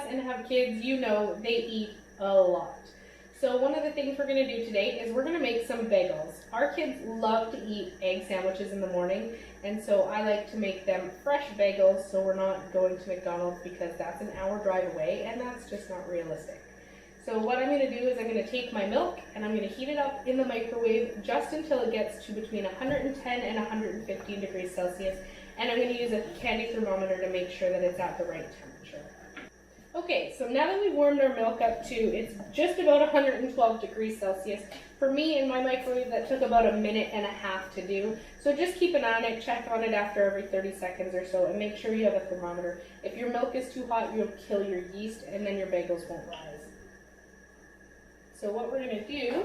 us and have kids, you know they eat a lot. So one of the things we're going to do today is we're going to make some bagels. Our kids love to eat egg sandwiches in the morning, and so I like to make them fresh bagels so we're not going to McDonald's because that's an hour drive away and that's just not realistic. So what I'm going to do is I'm going to take my milk and I'm going to heat it up in the microwave just until it gets to between 110 and 115 degrees Celsius, and I'm going to use a candy thermometer to make sure that it's at the right temperature. Okay, so now that we've warmed our milk up to, it's just about 112 degrees Celsius. For me, in my microwave, that took about 1.5 minutes to do. So just keep an eye on it, check on it after every 30 seconds or so, and make sure you have a thermometer. If your milk is too hot, you'll kill your yeast, and then your bagels won't rise. So what we're going to do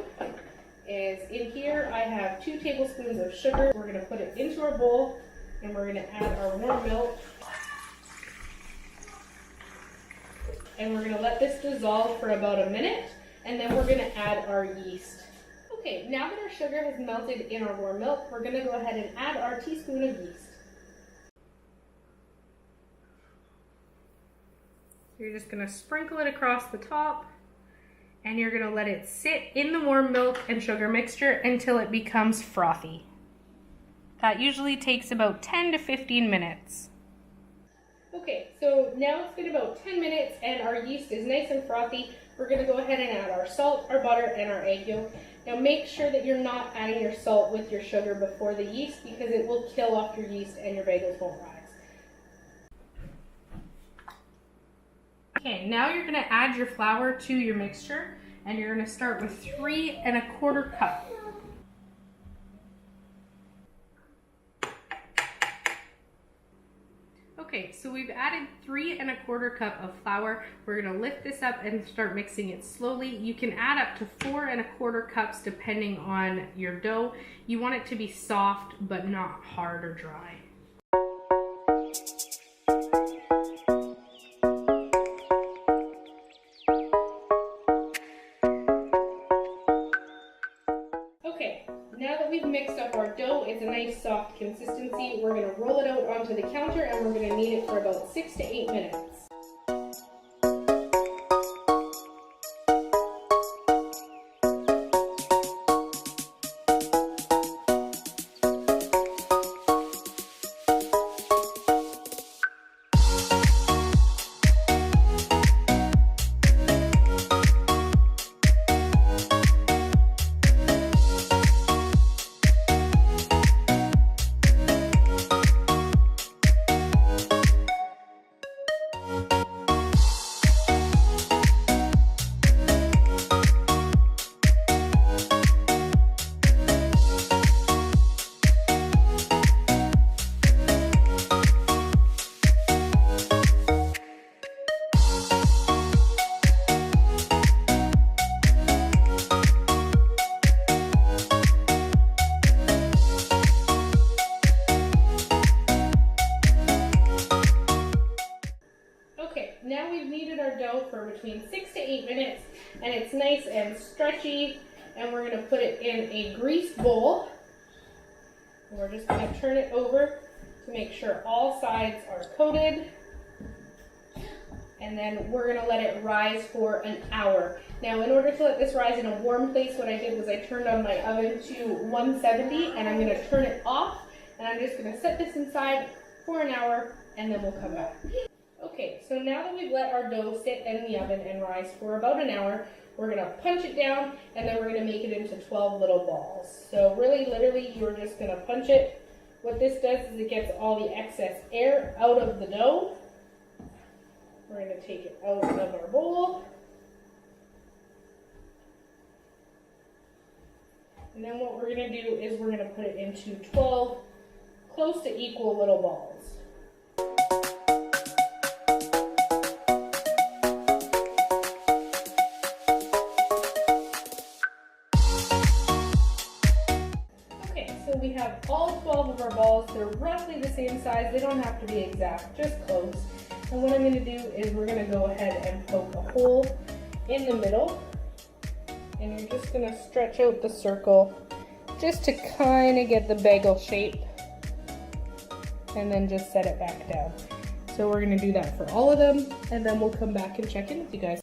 is, in here, I have 2 tablespoons of sugar. We're going to put it into our bowl, and we're going to add our warm milk. And we're going to let this dissolve for about 1 minute, and then we're going to add our yeast. Okay, now that our sugar has melted in our warm milk, we're going to go ahead and add our teaspoon of yeast. You're just going to sprinkle it across the top, and you're going to let it sit in the warm milk and sugar mixture until it becomes frothy. That usually takes about 10 to 15 minutes. Okay, so now it's been about 10 minutes and our yeast is nice and frothy. We're going to go ahead and add our salt, our butter, and our egg yolk. Now make sure that you're not adding your salt with your sugar before the yeast because it will kill off your yeast and your bagels won't rise. Okay, now you're going to add your flour to your mixture, and you're going to start with 3 1/4 cups. Okay, so we've added 3 1/4 cups of flour. We're going to lift this up and start mixing it slowly. You can add up to 4 1/4 cups depending on your dough. You want it to be soft but not hard or dry. Okay, now that we've mixed up our dough, it's a nice soft consistency. We're going to roll it out onto the counter and we're going to knead it for about 6 to 8 minutes. Now we've kneaded our dough for between 6 to 8 minutes and it's nice and stretchy, and we're going to put it in a greased bowl. And we're just going to turn it over to make sure all sides are coated, and then we're going to let it rise for an hour. Now in order to let this rise in a warm place, what I did was I turned on my oven to 170 and I'm going to turn it off, and I'm just going to set this inside for an hour and then we'll come back. Okay, so now that we've let our dough sit in the oven and rise for about an hour, we're going to punch it down and then we're going to make it into 12 little balls. So really, literally, you're just going to punch it. What this does is it gets all the excess air out of the dough. We're going to take it out of our bowl. And then what we're going to do is we're going to put it into 12 close to equal little balls. So we have all 12 of our balls. They're roughly the same size. They don't have to be exact, just close. And what I'm going to do is we're going to go ahead and poke a hole in the middle. And you're just going to stretch out the circle just to kind of get the bagel shape. And then just set it back down. So we're gonna do that for all of them, and then we'll come back and check in with you guys.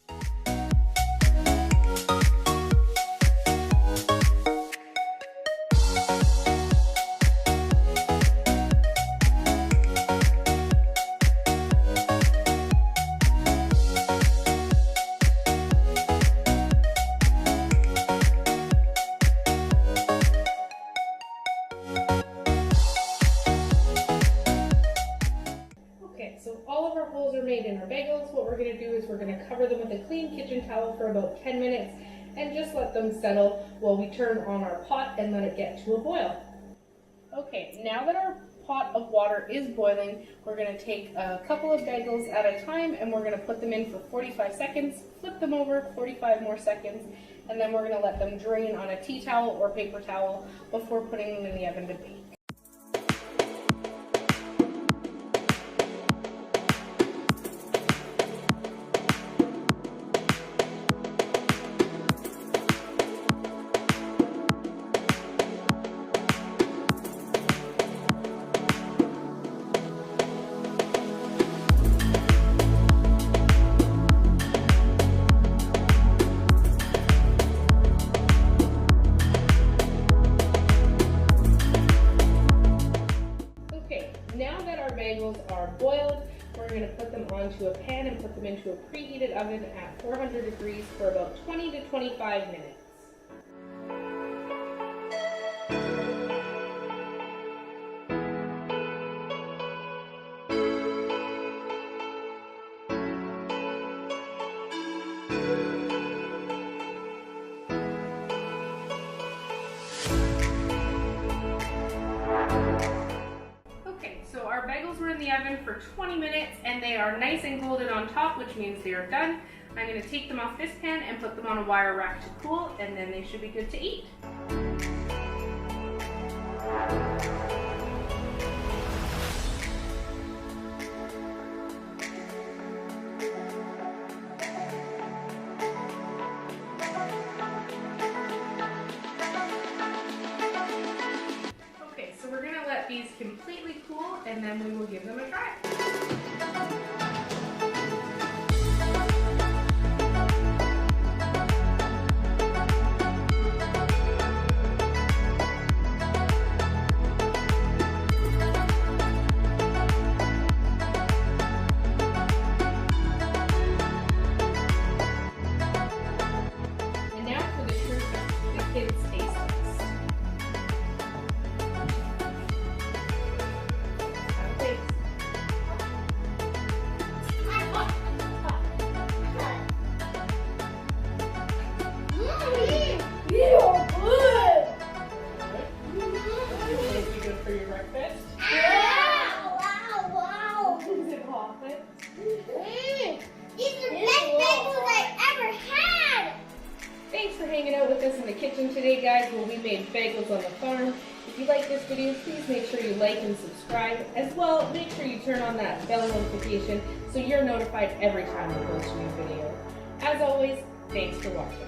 So all of our holes are made in our bagels. What we're going to do is we're going to cover them with a clean kitchen towel for about 10 minutes and just let them settle while we turn on our pot and let it get to a boil. Okay, now that our pot of water is boiling, we're going to take a couple of bagels at a time and we're going to put them in for 45 seconds, flip them over 45 more seconds, and then we're going to let them drain on a tea towel or paper towel before putting them in the oven to bake. Now that our bagels are boiled, we're going to put them onto a pan and put them into a preheated oven at 400 degrees for about 20 to 25 minutes. Our bagels were in the oven for 20 minutes and they are nice and golden on top, which means they are done. I'm going to take them off this pan and put them on a wire rack to cool, and then they should be good to eat. Okay, so we're going to let these completely cool and then we will give them a try. And now for the truth of the kids' taste test. For your breakfast? Wow! Wow! Is it hot? These are the best bagels I've ever had! Thanks for hanging out with us in the kitchen today, guys, where we made bagels on the farm. If you like this video, please make sure you like and subscribe. As well, make sure you turn on that bell notification so you're notified every time we post a new video. As always, thanks for watching.